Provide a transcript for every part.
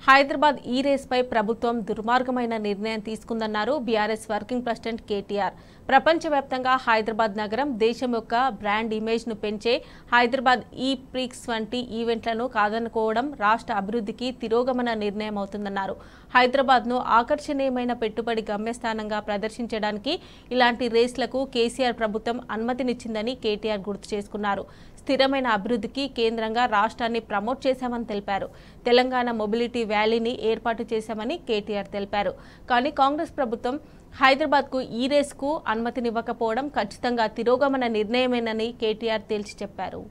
హైదరాబాద్ ఈ రేస్పై ప్రభుత్వం దుర్మార్గమైన నిర్ణయం తీసుకుందన్నారు బీఆర్ఎస్ వర్కింగ్ ప్రెసిడెంట్ కేటీఆర్. ప్రపంచవ్యాప్తంగా హైదరాబాద్ నగరం దేశం యొక్క బ్రాండ్ ఇమేజ్ను పెంచే హైదరాబాద్ ఈ ప్రిక్స్ వంటి ఈవెంట్లను కాదనుకోవడం రాష్ట్ర అభివృద్ధికి తిరోగమన నిర్ణయం అవుతుందన్నారు. హైదరాబాద్ను ఆకర్షణీయమైన పెట్టుబడి గమ్యస్థానంగా ప్రదర్శించడానికి ఇలాంటి రేస్లకు కేసీఆర్ ప్రభుత్వం అనుమతినిచ్చిందని కేటీఆర్ గుర్తు చేసుకున్నారు. స్థిరమైన అభివృద్ధికి కేంద్రంగా రాష్ట్రాన్ని ప్రమోట్ చేశామని తెలిపారు. తెలంగాణ మొబిలిటీ వ్యాలీని ఏర్పాటు చేశామని కేటీఆర్ తెలిపారు. కానీ కాంగ్రెస్ ప్రభుత్వం హైదరాబాద్కు ఈ రేస్కు అనుమతినివ్వకపోవడం ఖచ్చితంగా తిరోగమన నిర్ణయమేనని కేటీఆర్ తేల్చి చెప్పారు.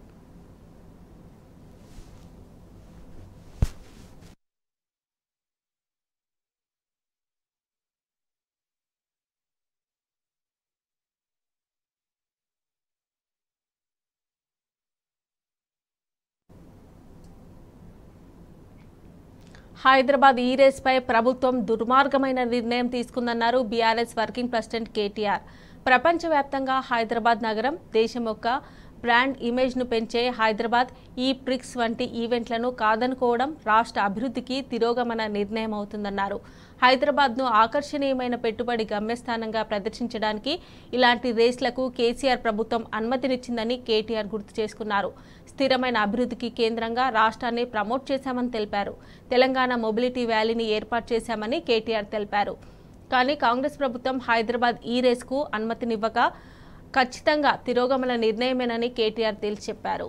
హైదరాబాద్ ఈ రేస్పై ప్రభుత్వం దుర్మార్గమైన నిర్ణయం తీసుకుందన్నారు బీఆర్ఎస్ వర్కింగ్ ప్రెసిడెంట్ కేటీఆర్. ప్రపంచవ్యాప్తంగా హైదరాబాద్ నగరం దేశం యొక్క బ్రాండ్ ఇమేజ్ను పెంచే హైదరాబాద్ ఈ ప్రిక్స్ వంటి ఈవెంట్లను కాదనుకోవడం రాష్ట్ర అభివృద్ధికి తిరోగమన నిర్ణయం అవుతుందన్నారు. హైదరాబాద్ను ఆకర్షణీయమైన పెట్టుబడి గమ్యస్థానంగా ప్రదర్శించడానికి ఇలాంటి రేస్లకు కేసీఆర్ ప్రభుత్వం అనుమతినిచ్చిందని కేటీఆర్ గుర్తు చేసుకున్నారు. స్థిరమైన అభివృద్ధికి కేంద్రంగా రాష్ట్రాన్ని ప్రమోట్ చేశామని తెలిపారు. తెలంగాణ మొబిలిటీ వ్యాలీని ఏర్పాటు చేశామని కేటీఆర్ తెలిపారు. కానీ కాంగ్రెస్ ప్రభుత్వం హైదరాబాద్ ఈ రేస్కు అనుమతినివ్వక ఖచ్చితంగా తిరోగమన నిర్ణయమేనని కేటీఆర్ తేల్చి చెప్పారు.